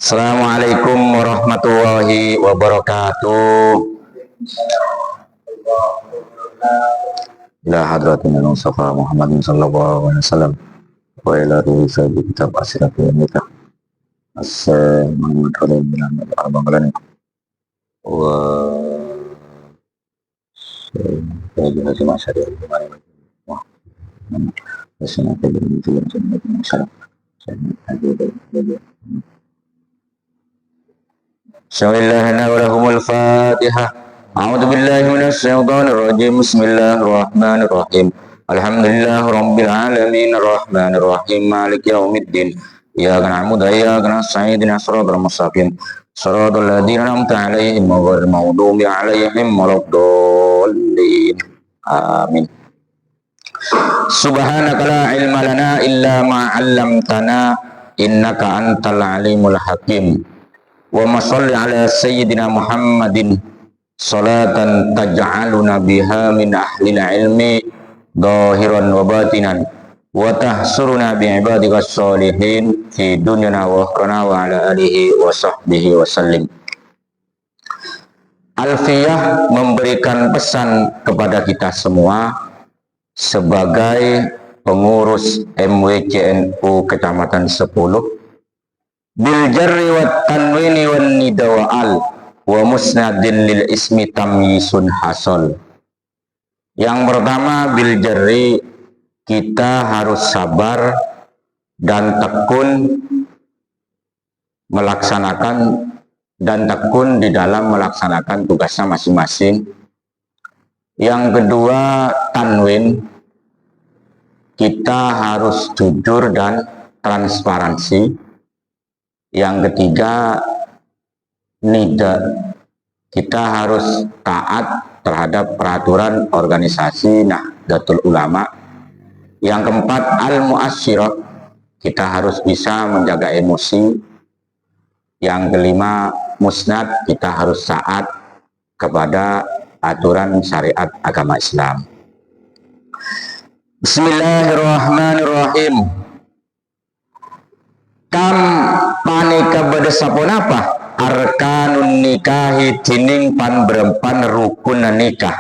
Assalamualaikum warahmatullahi wabarakatuh. Ila hadratin Mustafa Muhammadin sallallahu alaihi wasallam wa ila ruhi sahabi kitab asyratu wanita Muhammad Rasulullah al-Bangladesh wa Haji Masyari Bismillahirrahmanirrahim. A'udzu billahi minasyaitonir rajim. Bismillahirrahmanirrahim. Alhamdulillah rabbil alamin arrahmanir rahim maliki yaumiddin. Iyyaka na'budu wa iyyaka nasta'in ihdinas siratal mustaqim. Shiratal ladzina an'amta 'alaihim ghairil maghdubi 'alaihim waladdallin. Amin. Subhanaka la ilma lana illa ma 'allamtana innaka antal alimul hakim. Wa masalli ala sayyidina Muhammadin salatan taj'aluna biha min ahlil ilmi zahiran wa batinan wa tahsuruna bi ibadika sholihin fi dunyana wa akhrana wa ala alihi wa sahbihi wa sallim. Alfiyah memberikan pesan kepada kita semua sebagai pengurus MWCNU Kecamatan 10. Bil jarri wat tanwini wan nida wa al wa musnadin lil ismi tamyisun hasol. Yang pertama, bil jarri, kita harus sabar dan tekun di dalam melaksanakan tugasnya masing-masing. Yang kedua, tanwin, kita harus jujur dan transparansi. Yang ketiga, nida, kita harus taat terhadap peraturan organisasi Nahdlatul Ulama. Yang keempat, al-mu'asyirah, kita harus bisa menjaga emosi. Yang kelima, musnad, kita harus taat kepada aturan syariat agama Islam. Bismillahirrahmanirrahim. Kam panika bedesapun apa? Arkanun nikahi tining pan berempan rukun nikah.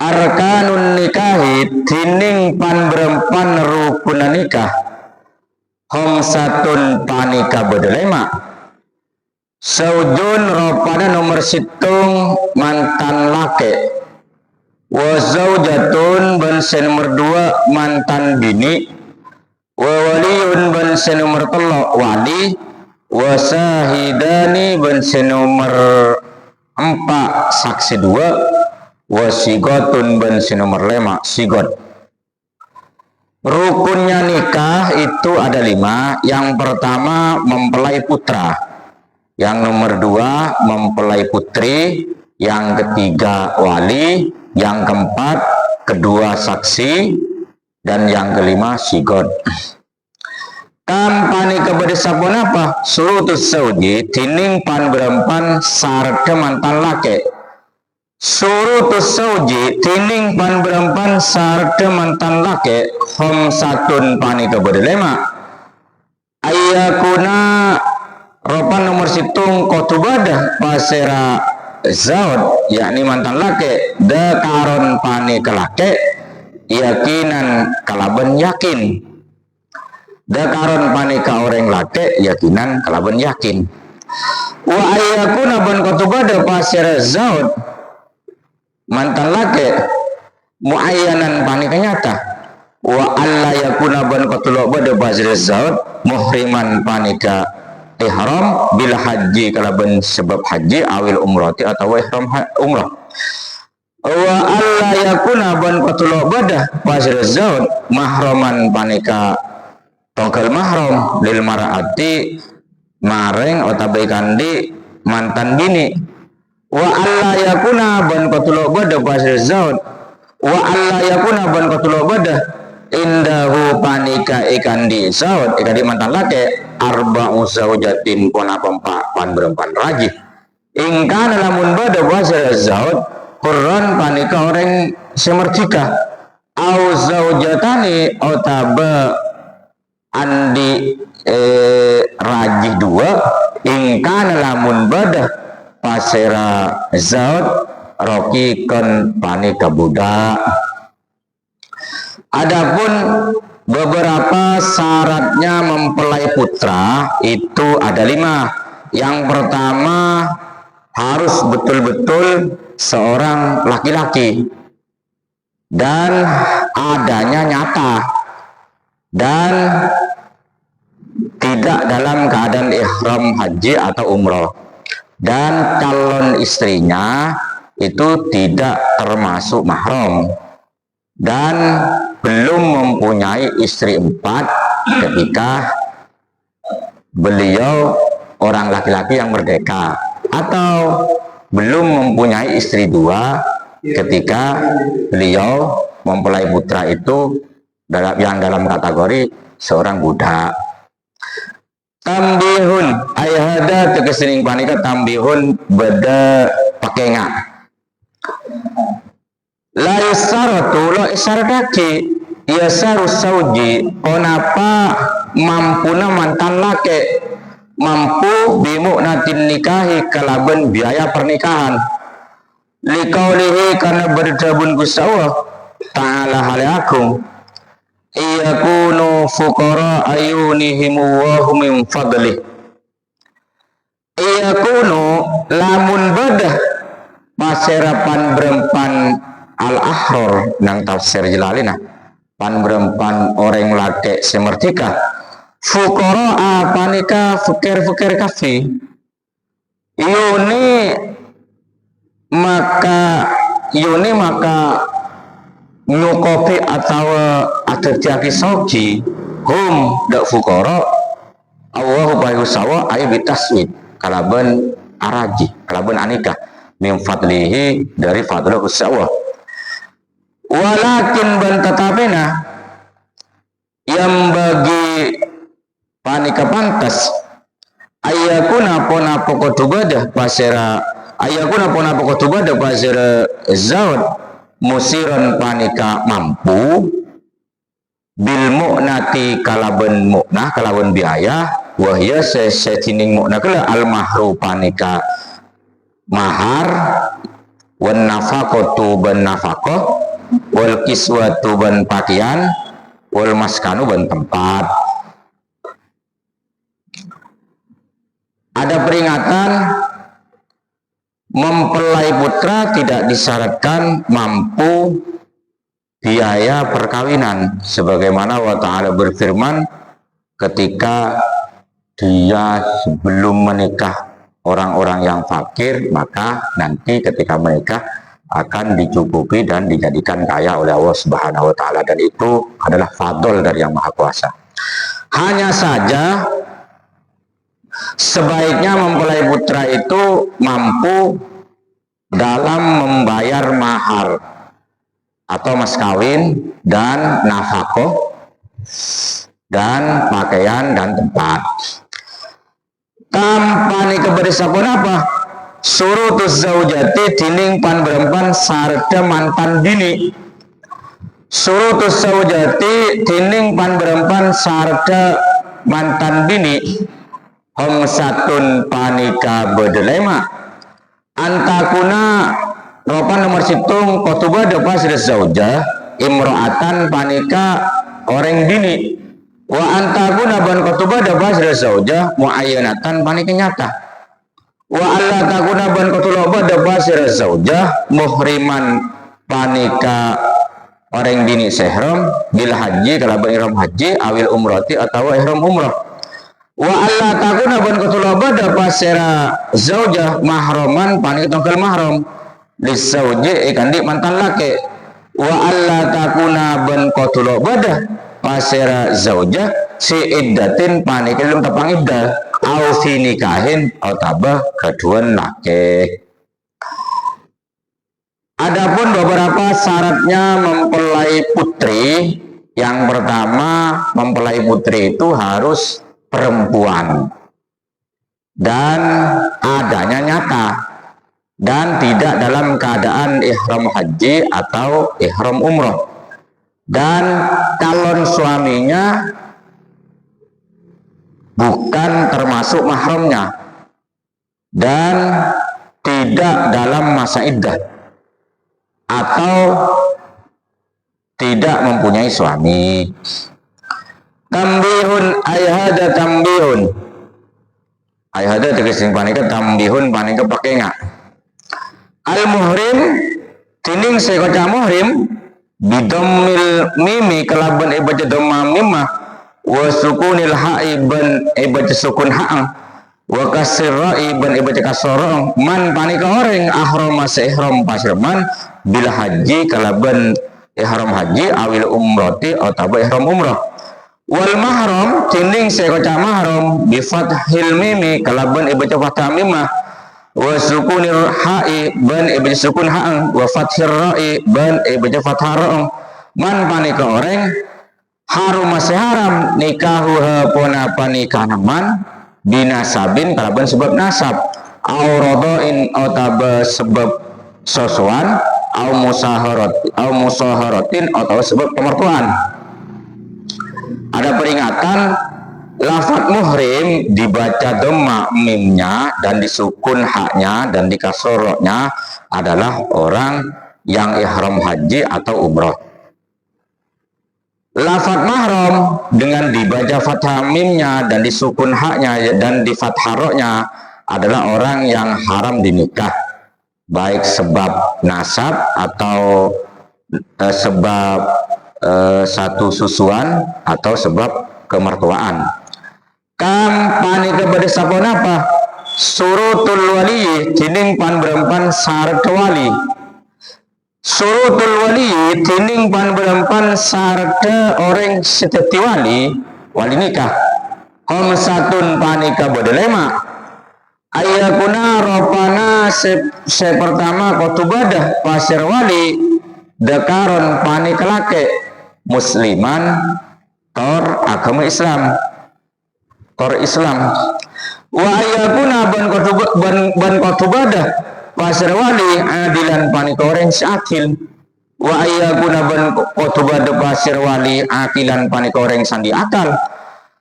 Arkanun nikahi tining pan berempan rukun nikah. Homsatun panika bedelema. Saujun ropana nomor situng mantan lake. Wazaujatun bensin nomor 2 mantan bini. Wa waliyun bensin nomor 3 wali. Wa sahidani bensin nomor 4 saksi 2. Wa sigotun bensin nomor 5 sigot. Rukunnya nikah itu ada 5. Yang pertama, mempelai putra. Yang nomor 2, mempelai putri. Yang ketiga, wali. Yang keempat, kedua saksi. Dan yang kelima, sigot. Kampani kepada sabun apa? Surutus sauji tining pan berempan sarke mantan lake. Surutus sauji tining pan berempan sarke mantan lake. Homsatun pani kepada 5. Ayakuna ropan nomor situng kotubadah pasera zaud, yakni mantan lake. Dekaron pani ke lake. Yakinan kalaban yakin. Dakaron panika orang lake yakinan kalaban yakin. Wa ayyakuna ban kotubada pasir zaud mantan lake muayyanan panika nyata. Wa alla yakuna ban kotubada pasir zaud muhriman panika ihram bila haji kalaban sebab haji awil umrati atau ihram umrah. Wa alla yakuna ban qatulu badah pasir zaud mahraman panika tongkel mahram lil mar'ati mareng otabai kandi mantan bini. Wa alla yakuna ban qatulu badah pasir zaud wa alla yakuna ban qatulu badah indahu panika ikandi zaud ikadi mantan lake arba'u zaujatin pona pempak pan berempan rajih ingkana lamun badah pasir zaud Quran panika orang semerjika au zaujatani otaba andi rajih dua ingkana lamun badah pasera zaud roki kon panika budak. Adapun beberapa syaratnya mempelai putra itu ada 5. Yang pertama, harus betul-betul seorang laki-laki dan adanya nyata dan tidak dalam keadaan ihram haji atau umroh, dan calon istrinya itu tidak termasuk mahram dan belum mempunyai istri 4 ketika beliau orang laki-laki yang merdeka, atau belum mempunyai istri 2 ketika beliau mempelai putra itu dalam kategori seorang budak. Tambihun ayahada tegesening panika tambihun beda pakenga la yasaratu la isaradaki yasaru sauji konapa mampuna mantan lake mampu bimu'natin nikahi kalaban biaya pernikahan likaulihi karena berdabun Gusti ta'ala halakum iyakunu fuqara ayunihim wa hum min fadli iyakunu lamun badah paserapan berempan al-ahror nang tafsir Jalalina pan berempan orang laki semerdeka fuqara apanika fakir-fakir kafi yuni maka nyukopi atau atetiaki sauji hum dak fuqara Allahu bayu sawa ayu bitaswid kalaban araji kalaban anikah min fadlihi dari fadlu sawa walakin ban tatapena yang bagi panika pantas ayakuna pona pokotubadah pasera ayakuna pona pokotubadah pasera zaud musiran panika mampu bil mu'nati kalaban mu'nah kalaban biaya wahya setining mu'nah kala al mahru panika mahar wan nafaqatu ban nafaqah wal kiswatu ban pakaian wal maskanu ban tempat. Ada peringatan mempelai putra tidak disyaratkan mampu biaya perkawinan sebagaimana Allah Ta'ala berfirman ketika dia sebelum menikah orang-orang yang fakir, maka nanti ketika menikah akan dicukupi dan dijadikan kaya oleh Allah Subhanahu wa Ta'ala, dan itu adalah fadl dari Yang Maha Kuasa. Hanya saja sebaiknya mempelai putra itu mampu dalam membayar mahar atau mas kawin dan nafkah dan pakaian dan tempat. Kampani keberisapun apa? Surutuz zaujati dining pan berempan sarda mantan bini. Surutuz zaujati dining pan berempan sarda mantan bini. Homsatun panika bedelema antakuna ropan nomor situng kotuba depas zauja imro'atan panika orang bini wa antakuna ban kotuba depas zauja muayyanatan panika nyata wa alla takuna ban kotuba depas zauja muhriman panika orang bini sehram bil haji kalaban ihram haji awil umrati atau ihram umrah wa alla takuna ban kutulaba dapat sera zaujah mahroman panik tongkel mahrom lisauji ikan di mantan laki wa alla takuna ban kutulaba dah pasera zaujah si iddatin panik ilum tapang iddah au fi nikahin au tabah keduan laki. Adapun beberapa syaratnya mempelai putri, yang pertama mempelai putri itu harus perempuan dan adanya nyata dan tidak dalam keadaan ihram haji atau ihram umroh, dan calon suaminya bukan termasuk mahramnya dan tidak dalam masa iddah atau tidak mempunyai suami. Tambihun ayhada tambihun. Ayhada tegesing panika tambihun panika pakai ngak. Al muhrim tining sekoca muhrim bidammil mimi kelaban ibaca dhamma mimah wa sukunil ha'i ban ibaca sukun ha'ang wa kasir ra'i ban ibaca kasrong man panika orang ahrama seihram pasirman bila haji kelaban ihram haji awil umrati atau ihram umrah. Wal mahram tining sekoca mahram bi fathil mimi kalaban ibaca fathah mimah wa sukunir ha'i ban ibaca sukun ha'ang wa fathir ra'i ban ibaca fathah ra'ang man panika orang harum masih haram nikahu hapona panikah man binasabin kalaban sebab nasab au rodoin atau sebab sosuan au musaharatin atau sebab pemertuan. Ada peringatan lafaz muhrim dibaca dhamma mimnya dan disukun haknya dan dikasroknya adalah orang yang ihram haji atau umrah. Lafaz mahram dengan dibaca fathah mimnya dan disukun haknya dan di fathah roknya adalah orang yang haram dinikah, baik sebab nasab atau sebab satu susuan atau sebab kemertuaan. Kam panika bade saponapa surutul wali tining pan berempan syarat wali. Surutul wali tining pan berempan syarat orang seteti wali nikah. Komsatun panika bade lema ayakuna ropana se pertama kotubadah pasir wali dekaron panika lake musliman tor agama Islam wa ayakuna ban kotubadah pasir wali adilan panika orang syakil wa ayakuna ban kotubadah pasir wali akilan panika orang sandi akal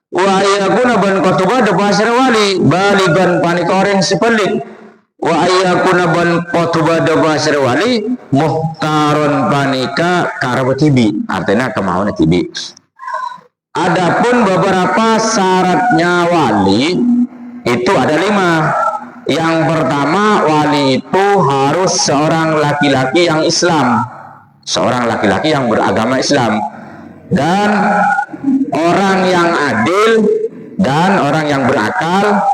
wa ayakuna ban kotubadah pasir wali baligan panika orang sepelik wa ayakuna ban kotubadah pasir wali muhtaron panika karaba tibi artinya kemauan tibi. Adapun beberapa syaratnya wali itu ada 5. Yang pertama, wali itu harus seorang laki-laki yang Islam, seorang laki-laki yang beragama Islam dan orang yang adil dan orang yang berakal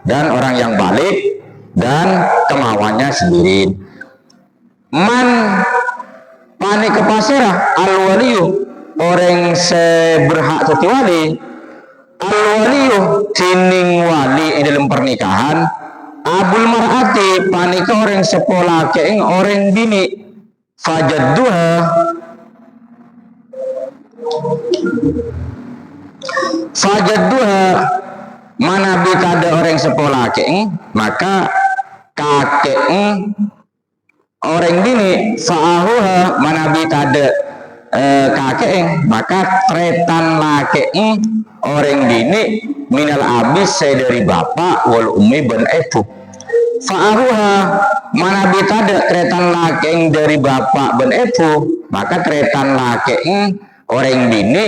dan orang yang balik dan kemauannya sendiri. Man panika pasirah al-waliyu orang seberhak teti wali al-waliyu tining wali dalam pernikahan abul mar'ati panika orang sepola keing orang bini fajadduha mana bitada orang sepola keing maka kakek orang bini fa'ahuha mana bitada kakek maka tretan lake orang bini minal abis saya dari bapak wal ummi ban ibu fa'ahuha mana bitada tretan lake dari bapak ban ibu maka tretan lake orang bini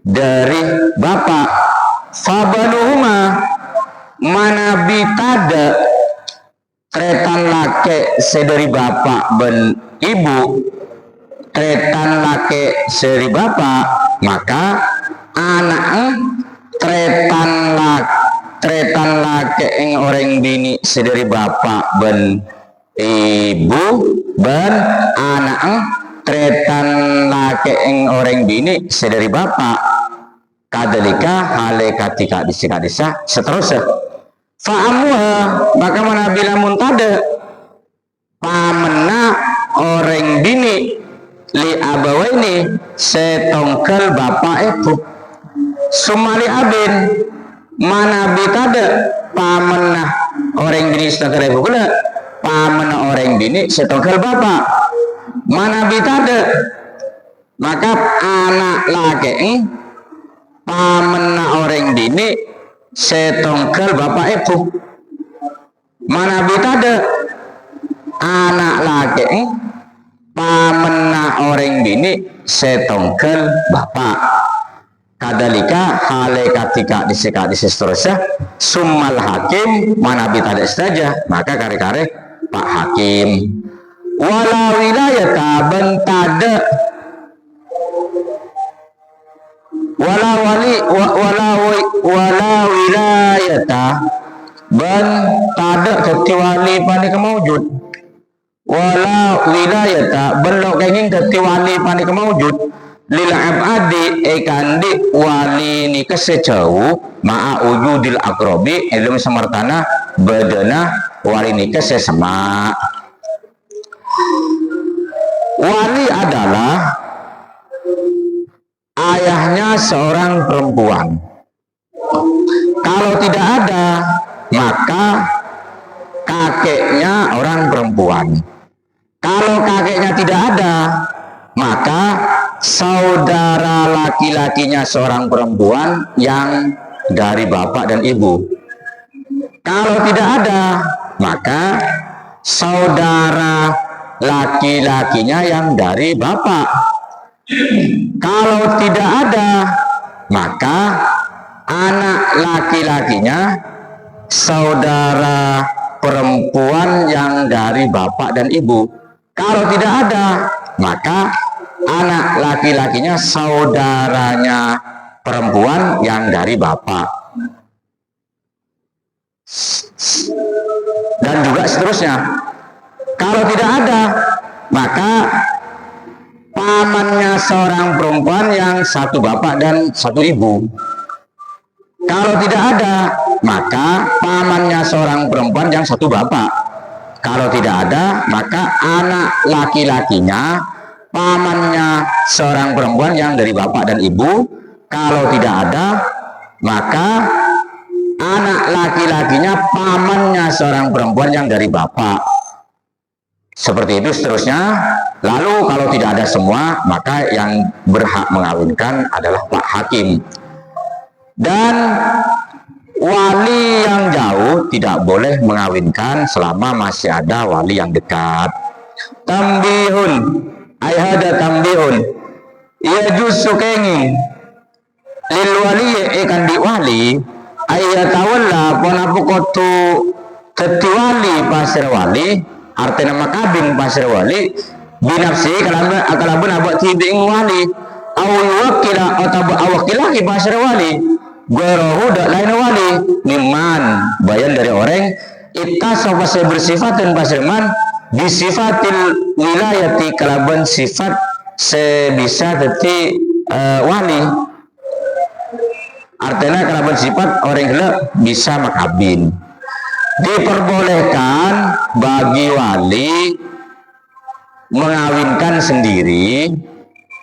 dari bapak fabanuhuma mana bitada tretan lake sedari bapak ben ibu tretan lake seri bapak maka anak tretan lake orang bini sedari bapak ben ibu ben anak tretan lake orang bini sedari bapak kadalika hale katika disa seterusnya fa'amuha maka mana bila muntada pamena orang bini li abawaini setongkel bapak ibu sumali abin mana bitada pamena orang bini setongkel ibu kula pamena orang bini setongkel bapak mana bitada maka anak laki pamena orang bini setongkel bapak ibu. Mana bitade anak laki pamena orang bini setongkel bapak. Kadalika hale katika diseka seterusnya summal hakim mana bitade saja maka kare-kare pak hakim. Wala wilayata bentade wala wilayata bentade keti wali panik maujud. Wala wilayata belok kenging keti wali panik maujud lil abadi ekandi wali ni kesejauh ma'a ujudil akrobi ilmu samartana badana wali ni kesesema. Wali adalah ayahnya seorang perempuan. Kalau tidak ada maka kakeknya orang perempuan. Kalau kakeknya tidak ada maka saudara laki-lakinya seorang perempuan yang dari bapak dan ibu. Kalau tidak ada maka saudara laki-lakinya yang dari bapak. Kalau tidak ada maka anak laki-lakinya saudara perempuan yang dari bapak dan ibu. Kalau tidak ada maka anak laki-lakinya saudaranya perempuan yang dari bapak. Dan juga seterusnya. Kalau tidak ada maka pamannya seorang perempuan yang satu bapak dan satu ibu. Kalau tidak ada maka pamannya seorang perempuan yang satu bapak. Kalau tidak ada maka anak laki-lakinya pamannya seorang perempuan yang dari bapak dan ibu. Kalau tidak ada maka anak laki-lakinya pamannya seorang perempuan yang dari bapak. Seperti itu seterusnya. Lalu kalau tidak ada semua maka yang berhak mengawinkan adalah pak hakim. Dan wali yang jauh tidak boleh mengawinkan selama masih ada wali yang dekat. Tambihun ayhada tambihun ia justru kengi lil wali ikan di wali ayatawalla ponapukotu teti wali pasir wali artinya makabin pasir wali binafsi kalabun abak tiding wali awakila atau awakilaki pasir wali gorohu dak lain wali miman bayan dari orang ita sopase bersifat dan pasirman bisifatil wilayati kalaban sifat sebisa teti wali artinya kalaban sifat orang gelap bisa makabin. Diperbolehkan bagi wali mengawinkan sendiri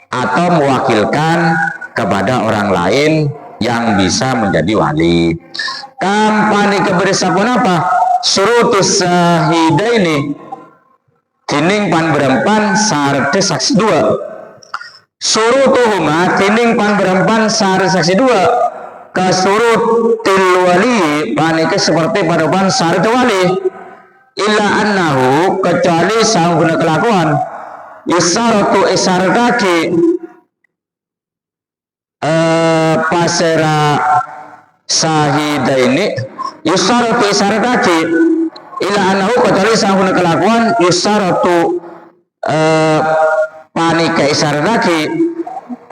atau mewakilkan kepada orang lain yang bisa menjadi wali. Kampanye kebersapun apa? Surutus sahidaini tining pan berempan syarat saksi dua. Surutuhuma tining pan berempan syarat saksi dua. Kasurut tilwali panike seperti pada pan syarat wali. Illa annahu kecuali sang guna kelakuan isaratu isyarat kaki pasera sahida ini isaratu isyarat kaki illa annahu kecuali sang guna kelakuan isaratu panika isyarat kaki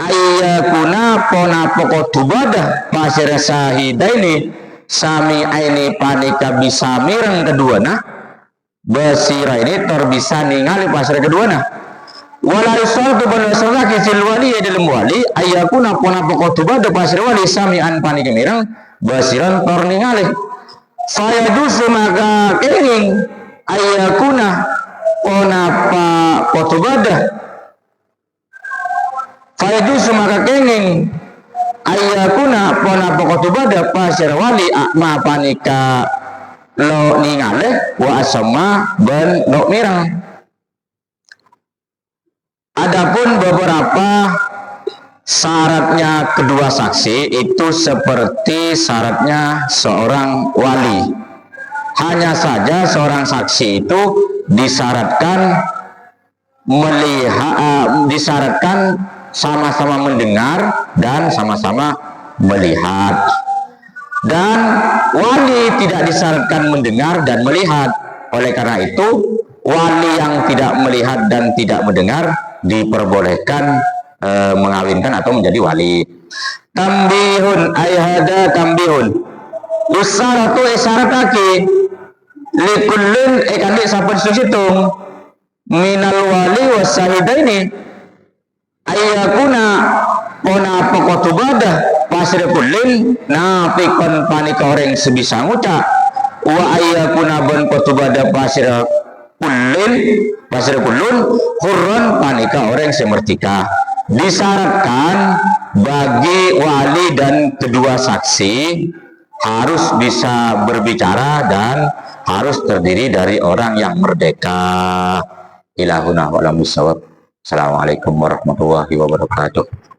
ayyakuna pona pokok tubadah pasera sahida ini sami aini panika bisa mireng kedua nah basira ini bisa ningali pasar kedua nah wala isalatu banasara kisil wali dalam wali ayakuna puna pokok tuba de pasar wali samian panik mirang basiran tor ningali saya dusu maka kenging ayakuna puna pokok tuba de saya dusu maka kenging ayakuna puna pokok tuba de pasar wali akma panika lo ningali wa asma ben lo mirang. Adapun beberapa syaratnya kedua saksi itu seperti syaratnya seorang wali. Hanya saja seorang saksi itu disyaratkan disyaratkan sama-sama mendengar dan sama-sama melihat. Dan wali tidak disyaratkan mendengar dan melihat. Oleh karena itu, wali yang tidak melihat dan tidak mendengar diperbolehkan mengawinkan atau menjadi wali. Tambihun ayhada tambihun. Usaratu isyarat lagi. Likullin kandik sampun situng minal wali wasahidaini ayyakuna ona pokok badah pasir kullin napikon panika orang sebisa ngucap wa ayyakuna bon kotubada pasir kullun hurron panika orang semertika. Disyaratkan bagi wali dan kedua saksi harus bisa berbicara dan harus terdiri dari orang yang merdeka. Ilahuna wa'alamu bissawab. Assalamualaikum warahmatullahi wabarakatuh.